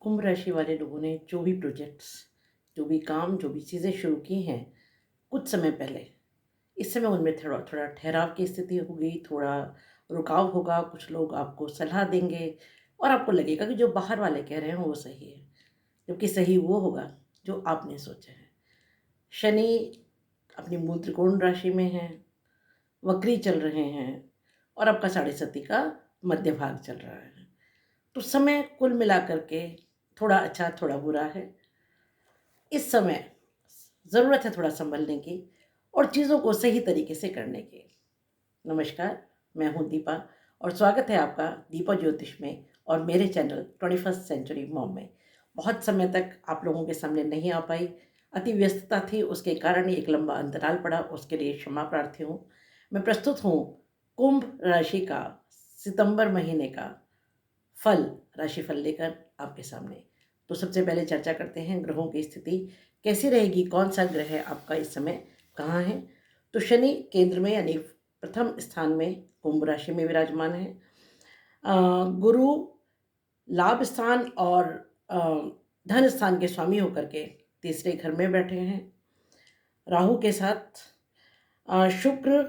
कुंभ राशि वाले लोगों ने जो भी प्रोजेक्ट्स, जो भी काम, जो भी चीज़ें शुरू की हैं कुछ समय पहले, इस समय उनमें थोड़ा थोड़ा ठहराव की स्थिति होगी, थोड़ा रुकाव होगा। कुछ लोग आपको सलाह देंगे और आपको लगेगा कि जो बाहर वाले कह रहे हैं वो सही है, जबकि सही वो होगा जो आपने सोचा है। शनि अपनी मूल त्रिकोण राशि में है, वक्री चल रहे हैं और आपका साढ़े सती का मध्य भाग चल रहा है। तो समय कुल मिलाकर के थोड़ा अच्छा, थोड़ा बुरा है। इस समय ज़रूरत है थोड़ा सँभलने की और चीज़ों को सही तरीके से करने की। नमस्कार, मैं हूँ दीपा और स्वागत है आपका दीपा ज्योतिष में और मेरे चैनल 21st सेंचुरी मॉम में। बहुत समय तक आप लोगों के सामने नहीं आ पाई, अति व्यस्तता थी, उसके कारण एक लंबा अंतराल पड़ा, उसके लिए क्षमा प्रार्थी हूँ। मैं प्रस्तुत हूँ कुंभ राशि का सितंबर महीने का फल, राशिफल लेकर आपके सामने। तो सबसे पहले चर्चा करते हैं ग्रहों की स्थिति कैसी रहेगी, कौन सा ग्रह आपका इस समय कहाँ है। तो शनि केंद्र में यानी प्रथम स्थान में कुंभ राशि में विराजमान है। गुरु लाभ स्थान और अ, धन स्थान के स्वामी होकर के तीसरे घर में बैठे हैं राहु के साथ। शुक्र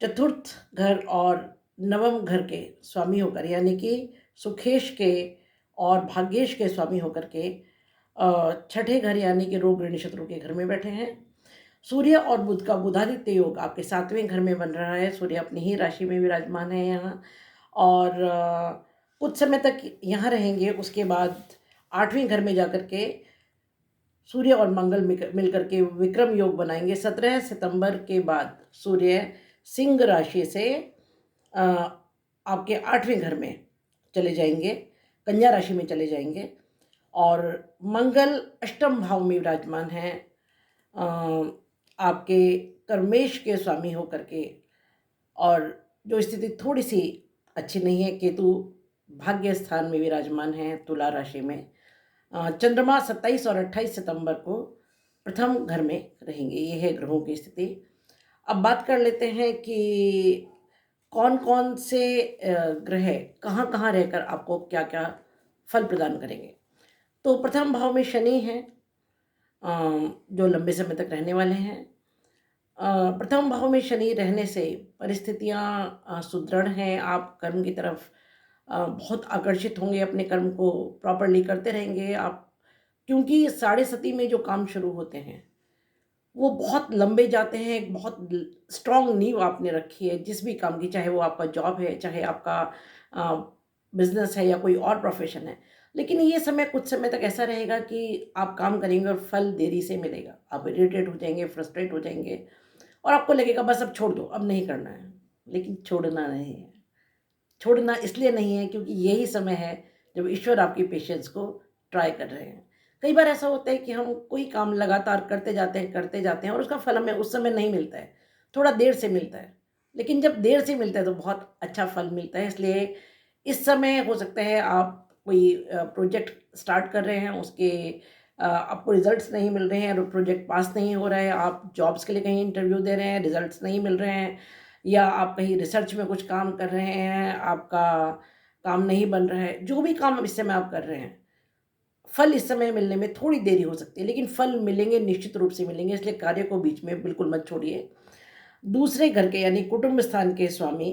चतुर्थ घर और नवम घर के स्वामी होकर यानी कि सुखेश के और भाग्येश के स्वामी होकर के छठे घर यानी कि रोग ऋण शत्रु के घर में बैठे हैं। सूर्य और बुध का बुधादित्य योग आपके सातवें घर में बन रहा है। सूर्य अपनी ही राशि में विराजमान है यहाँ और कुछ समय तक यहाँ रहेंगे। उसके बाद आठवें घर में जाकर के सूर्य और मंगल मिलकर के विक्रम योग बनाएंगे। 17 सितंबर के बाद सूर्य सिंह राशि से आपके आठवें घर में चले जाएंगे, कन्या राशि में चले जाएंगे और मंगल अष्टम भाव में विराजमान है आपके कर्मेश के स्वामी होकर के। और जो स्थिति थोड़ी सी अच्छी नहीं है, केतु भाग्य स्थान में विराजमान है तुला राशि में। चंद्रमा 27 और 28 सितंबर को प्रथम घर में रहेंगे। ये है ग्रहों की स्थिति। अब बात कर लेते हैं कि कौन कौन से ग्रह कहाँ कहाँ रहकर आपको क्या क्या फल प्रदान करेंगे। तो प्रथम भाव में शनि है जो लंबे समय तक रहने वाले हैं। प्रथम भाव में शनि रहने से परिस्थितियाँ सुदृढ़ हैं। आप कर्म की तरफ बहुत आकर्षित होंगे, अपने कर्म को प्रॉपरली करते रहेंगे आप, क्योंकि साढ़े सती में जो काम शुरू होते हैं वो बहुत लंबे जाते हैं। एक बहुत स्ट्रॉन्ग नींव आपने रखी है जिस भी काम की, चाहे वो आपका जॉब है, चाहे आपका बिजनेस है या कोई और प्रोफेशन है। लेकिन ये समय कुछ समय तक ऐसा रहेगा कि आप काम करेंगे और फल देरी से मिलेगा। आप इरिटेट हो जाएंगे, फ्रस्ट्रेट हो जाएंगे और आपको लगेगा बस अब छोड़ दो, अब नहीं करना है। लेकिन छोड़ना नहीं है। छोड़ना इसलिए नहीं है क्योंकि यही समय है जब ईश्वर आपकी पेशेंस को ट्राई कर रहे हैं। कई बार ऐसा होता है कि हम कोई काम लगातार करते जाते हैं और उसका फल हमें उस समय नहीं मिलता है, थोड़ा देर से मिलता है। लेकिन जब देर से मिलता है तो बहुत अच्छा फल मिलता है। इसलिए इस समय हो सकता है आप कोई प्रोजेक्ट स्टार्ट कर रहे हैं, उसके आपको रिजल्ट्स नहीं मिल रहे हैं, प्रोजेक्ट पास नहीं हो रहा है, आप जॉब्स के लिए कहीं इंटरव्यू दे रहे हैं, रिजल्ट्स नहीं मिल रहे हैं, या आप कहीं रिसर्च में कुछ काम कर रहे हैं, आपका काम नहीं बन रहा है। जो भी काम इस समय आप कर रहे हैं, फल इस समय मिलने में थोड़ी देरी हो सकती है, लेकिन फल मिलेंगे, निश्चित रूप से मिलेंगे। इसलिए कार्य को बीच में बिल्कुल मत छोड़िए। दूसरे घर के यानी कुटुंब स्थान के स्वामी,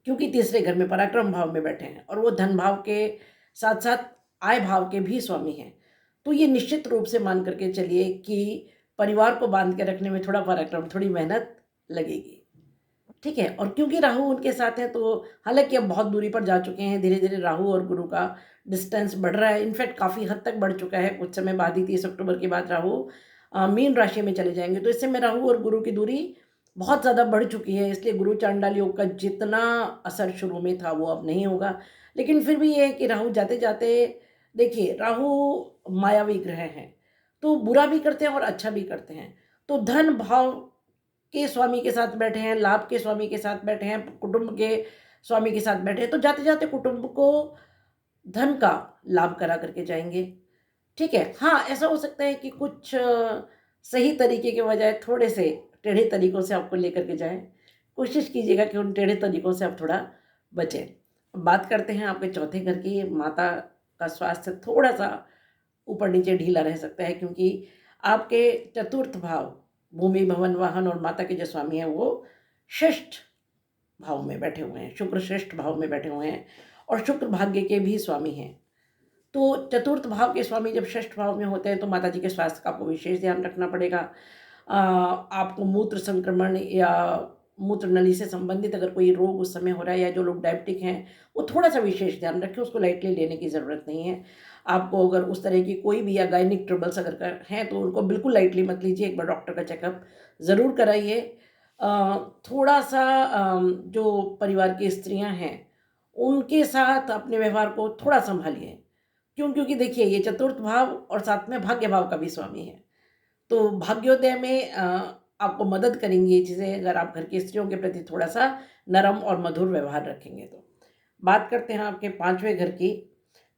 क्योंकि तीसरे घर में पराक्रम भाव में बैठे हैं और वो धन भाव के साथ साथ आय भाव के भी स्वामी हैं, तो ये निश्चित रूप से मान करके चलिए कि परिवार को बांध के रखने में थोड़ा पराक्रम, थोड़ी मेहनत लगेगी। ठीक है। और क्योंकि राहु उनके साथ है तो हालांकि अब बहुत दूरी पर जा चुके हैं, धीरे धीरे राहु और गुरु का डिस्टेंस बढ़ रहा है। इनफैक्ट काफ़ी हद तक बढ़ चुका है। कुछ समय बाद ही 30 अक्टूबर के बाद राहु मीन राशि में चले जाएंगे, तो इससे में राहु और गुरु की दूरी बहुत ज़्यादा बढ़ चुकी है। इसलिए गुरु चांडाल योग का जितना असर शुरू में था वो अब नहीं होगा। लेकिन फिर भी ये है कि राहु जाते जाते, देखिए राहु मायावी ग्रह हैं, तो बुरा भी करते हैं और अच्छा भी करते हैं। तो धन भाव के स्वामी के साथ बैठे हैं, लाभ के स्वामी के साथ बैठे हैं, कुटुंब के स्वामी के साथ बैठे हैं, तो जाते जाते कुटुंब को धन का लाभ करा करके जाएंगे। ठीक है। हाँ, ऐसा हो सकता है कि कुछ सही तरीके के बजाय थोड़े से टेढ़े तरीकों से आपको लेकर के जाएं। कोशिश कीजिएगा कि उन टेढ़े तरीकों से आप थोड़ा बचें। बात करते हैं आपके चौथे घर की। माता का स्वास्थ्य थोड़ा-सा ऊपर-नीचे ढीला रह सकता है, क्योंकि आपके चतुर्थ भाव, भूमि, भवन, वाहन और माता के जो स्वामी हैं वो षष्ठ भाव में बैठे हुए हैं। शुक्र षष्ठ भाव में बैठे हुए हैं और शुक्र भाग्य के भी स्वामी हैं। तो चतुर्थ भाव के स्वामी जब षष्ठ भाव में होते हैं तो माताजी के स्वास्थ्य का आपको विशेष ध्यान रखना पड़ेगा। आपको मूत्र संक्रमण या मूत्र नली से संबंधित अगर कोई रोग उस समय हो रहा है, या जो लोग डायबिटिक हैं वो थोड़ा-सा विशेष ध्यान रखें, उसको लाइटली लेने की ज़रूरत नहीं है। आपको अगर उस तरह की कोई भी या गायनिक ट्रबल्स अगर हैं तो उनको बिल्कुल लाइटली मत लीजिए, एक बार डॉक्टर का चेकअप ज़रूर कराइए। थोड़ा-सा जो परिवार की स्त्रियाँ हैं, उनके साथ अपने व्यवहार को थोड़ा सँभालिए। क्यों? क्योंकि देखिए ये चतुर्थ भाव और साथ में भाग्य भाव का भी स्वामी है। तो भाग्योदय में आपको मदद करेंगी ये चीज़ें, अगर आप घर की स्त्रियों के प्रति थोड़ा-सा नरम और मधुर व्यवहार रखेंगे तो। बात करते हैं आपके 5वें घर की।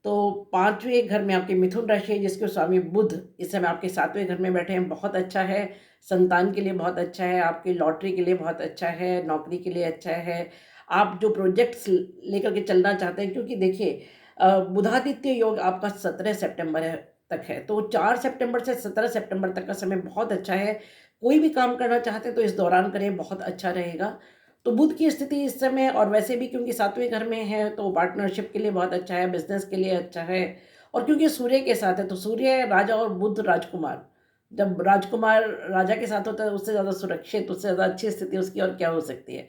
तो 5वें घर में आपकी मिथुन राशि है, जिसके स्वामी बुध इस समय आपके 7वें घर में बैठे हैं। बहुत अच्छा है, संतान के लिए बहुत अच्छा है, आपकी लॉटरी के लिए बहुत अच्छा है, नौकरी के लिए अच्छा है। आप जो प्रोजेक्ट्स लेकर के चलना चाहते हैं, क्योंकि देखिए बुधादित्य योग आपका 17 सितंबर तक है, तो 4 सितंबर से 17 सितंबर तक का समय बहुत अच्छा है। कोई भी काम करना चाहते हैं तो इस दौरान करें, बहुत अच्छा रहेगा। तो बुध की स्थिति इस समय, और वैसे भी क्योंकि 7वें घर में है तो पार्टनरशिप के लिए बहुत अच्छा है, बिज़नेस के लिए अच्छा है। और क्योंकि सूर्य के साथ है तो सूर्य राजा और बुध राजकुमार, जब राजकुमार राजा के साथ होता है उससे ज़्यादा सुरक्षित, उससे ज़्यादा अच्छी स्थिति उसकी और क्या हो सकती है।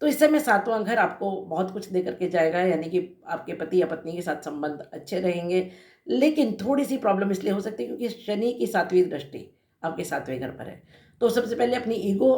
तो इस समय 7वां घर आपको बहुत कुछ दे करके जाएगा, यानी कि आपके पति या पत्नी के साथ संबंध अच्छे रहेंगे। लेकिन थोड़ी-सी प्रॉब्लम इसलिए हो सकती है क्योंकि शनि की 7वीं दृष्टि आपके 7वें घर पर है। तो सबसे पहले अपनी ईगो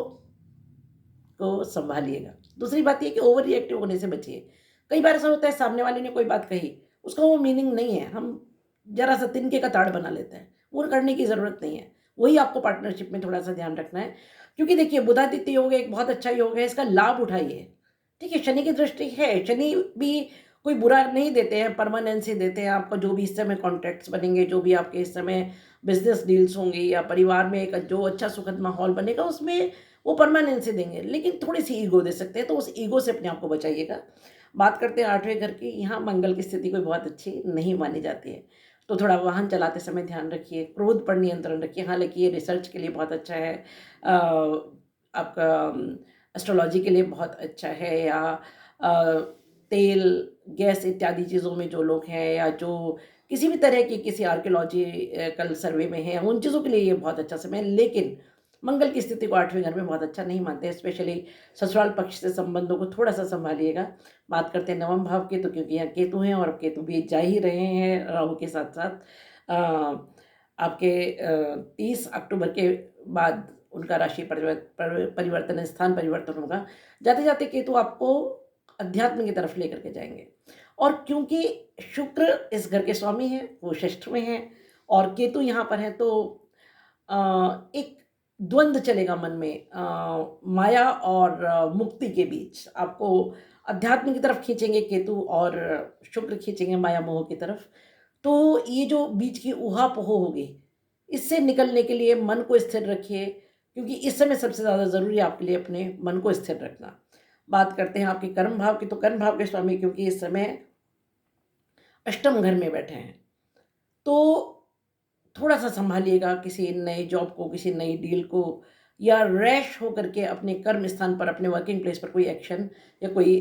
को सँभालिएगा। दूसरी बात ये कि ओवर रिएक्टिव होने से बचिए। कई बार ऐसा होता है सामने वाले ने कोई बात कही, उसका वो मीनिंग नहीं है, हम ज़रा-सा तिनके का ताड़ बना लेते हैं, वो करने की ज़रूरत नहीं है। वही आपको पार्टनरशिप में थोड़ा-सा ध्यान रखना है, क्योंकि देखिए बुधादित्य योग एक बहुत अच्छा योग है, इसका लाभ उठाइए। ठीक है, शनि की दृष्टि है, शनि भी कोई बुरा नहीं देते हैं, परमानेंसी देते हैं। आपका जो भी इस समय कॉन्ट्रैक्ट्स बनेंगे, जो भी आपके इस समय बिज़नेस डील्स होंगी या परिवार में एक जो अच्छा सुखद माहौल बनेगा, उसमें वो परमानेंसी देंगे, लेकिन थोड़ी-सी ईगो दे सकते हैं, तो उस ईगो से अपने आप को बचाइएगा। बात करते हैं 8वें घर की। यहाँ मंगल की स्थिति कोई बहुत अच्छी नहीं मानी जाती है, तो थोड़ा वाहन चलाते समय ध्यान रखिए, क्रोध पर नियंत्रण रखिए। हालाँकि ये रिसर्च के लिए बहुत अच्छा है, आपका एस्ट्रोलॉजी के लिए बहुत अच्छा है, या तेल, गैस इत्यादि चीज़ों में जो लोग हैं, या जो किसी भी तरह की किसी आर्कियोलॉजिकल सर्वे में हैं, उन चीज़ों के लिए ये बहुत अच्छा समय है। लेकिन मंगल की स्थिति को 8वें घर में बहुत अच्छा नहीं मानते हैं, स्पेशली ससुराल पक्ष से संबंधों को थोड़ा-सा सँभालिएगा। बात करते हैं 9वें भाव की, तो क्योंकि यहाँ केतु हैं और केतु भी जा ही रहे हैं राहु के साथ-साथ। आपके 30 अक्टूबर के बाद उनका राशि परिवर्तन, स्थान परिवर्तन होगा। जाते-जाते केतु आपको अध्यात्म की तरफ लेकर के जाएँगे। और क्योंकि शुक्र इस घर के स्वामी हैं, वो षष्ठ में हैं और केतु यहाँ पर है, तो एक द्वंद चलेगा मन में, माया और मुक्ति के बीच। आपको अध्यात्म की तरफ खींचेंगे केतु और शुक्र खींचेंगे माया मोह की तरफ। तो ये जो बीच की ऊहा-पोह होगी, इससे निकलने के लिए मन को स्थिर रखिए, क्योंकि इस समय सबसे ज़्यादा ज़रूरी है आपके लिए अपने मन को स्थिर रखना। बात करते हैं आपके कर्म भाव की, तो कर्म भाव के स्वामी क्योंकि इस समय अष्टम घर में बैठे हैं, तो थोड़ा-सा सँभालिएगा किसी नए जॉब को, किसी नई डील को, या रैश होकर के अपने कर्म स्थान पर, अपने वर्किंग प्लेस पर कोई एक्शन या कोई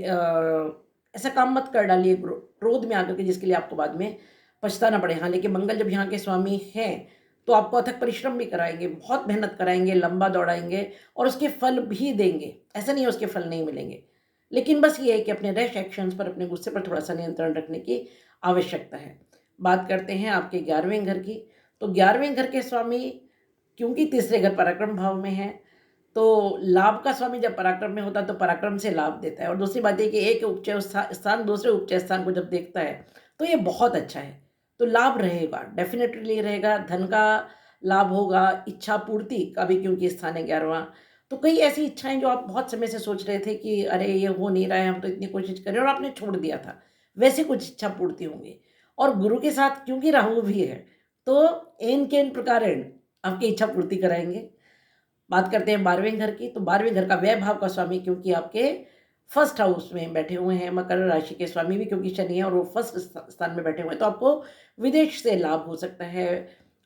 ऐसा काम मत कर डालिए क्रोध में आकर के, जिसके लिए आपको बाद में पछताना पड़े। हाँ, लेकिन मंगल जब यहाँ के स्वामी हैं, तो आपको अथक परिश्रम भी कराएँगे, बहुत मेहनत कराएँगे, लंबा दौड़ाएँगे और उसके फल भी देंगे। ऐसा नहीं है उसके फल नहीं मिलेंगे। लेकिन बस ये है कि अपने रैश एक्शंस पर, अपने गुस्से पर थोड़ा-सा नियंत्रण रखने की आवश्यकता है। बात करते हैं आपके 11वें घर की। तो 11वें घर के स्वामी क्योंकि तीसरे घर पराक्रम भाव में है, तो लाभ का स्वामी जब पराक्रम में होता है तो पराक्रम से लाभ देता है। और दूसरी बात ये कि एक उपचय स्थान दूसरे उपचय स्थान को जब देखता है तो ये बहुत अच्छा है, तो लाभ रहेगा, डेफिनेटली रहेगा। धन का लाभ होगा, इच्छा पूर्ति का भी, क्योंकि स्थान है 11वां। तो कई ऐसी इच्छाएं जो आप बहुत समय से सोच रहे थे कि अरे ये हो नहीं रहा है, हम तो इतनी कोशिश कर रहे हैं और आपने छोड़ दिया था, वैसे कुछ इच्छा पूर्ति होंगी। और गुरु के साथ क्योंकि राहु भी है, तो एन केन प्रकारेण आपकी इच्छा पूर्ति कराएँगे। बात करते हैं 12वें घर की, तो 12वें घर का व्यय भाव का स्वामी क्योंकि आपके फर्स्ट हाउस में बैठे हुए हैं, मकर राशि के स्वामी भी क्योंकि शनि है और वो फर्स्ट स्थान में बैठे हुए हैं, तो आपको विदेश से लाभ हो सकता है।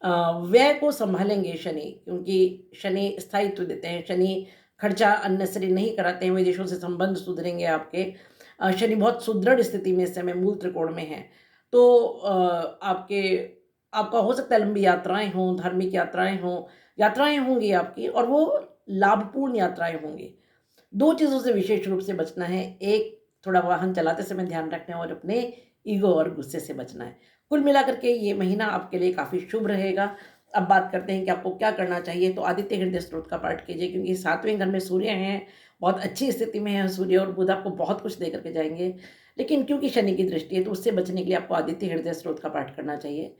व्यय को संभालेंगे शनि, क्योंकि शनि स्थायित्व देते हैं, शनि खर्चा अननेसेसरी नहीं कराते हैं, विदेशों से संबंध सुधरेंगे आपके। शनि बहुत सुदृढ़ स्थिति में इस समय मूल त्रिकोण में है, तो आपका हो सकता है लंबी यात्राएं हों, धार्मिक यात्राएं होंगी आपकी, और वो लाभपूर्ण यात्राएं होंगी। 2 चीज़ों से विशेष रूप से बचना है, एक थोड़ा वाहन चलाते समय ध्यान रखना है और अपने ईगो और गुस्से से बचना है। कुल मिलाकर के ये महीना आपके लिए काफ़ी शुभ रहेगा। अब बात करते हैं कि आपको क्या करना चाहिए, तो आदित्य हृदय स्तोत्र का पाठ कीजिए, क्योंकि 7वें घर में सूर्य हैं, बहुत अच्छी स्थिति में हैं सूर्य, और बुध आपको बहुत कुछ दे कर के जाएँगे। लेकिन क्योंकि शनि की दृष्टि है, तो उससे बचने के लिए आपको आदित्य हृदय स्तोत्र का पाठ करना चाहिए।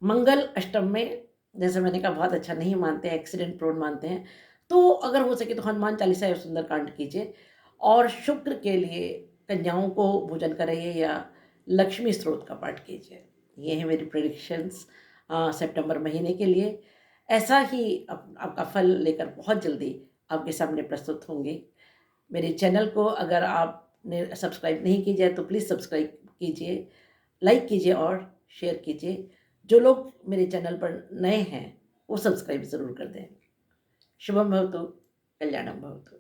मंगल अष्टम में, जैसे मैंने कहा, बहुत अच्छा नहीं मानते हैं, एक्सीडेंट प्रोन मानते हैं, तो अगर हो सके तो हनुमान चालीसा या सुंदरकांड कीजिए। और शुक्र के लिए कन्याओं को भोजन कराइए या लक्ष्मी स्त्रोत का पाठ कीजिए। ये है मेरी प्रेडिक्शंस सितंबर महीने के लिए। ऐसा ही आपका फल लेकर बहुत जल्दी आपके सामने प्रस्तुत होंगे। मेरे चैनल को अगर आपने सब्सक्राइब नहीं किया है तो प्लीज़ सब्सक्राइब कीजिए, लाइक कीजिए और शेयर कीजिए। जो लोग मेरे चैनल पर नए हैं वो सब्सक्राइब ज़रूर कर दें। शुभम भवतु, कल्याणम भवतु।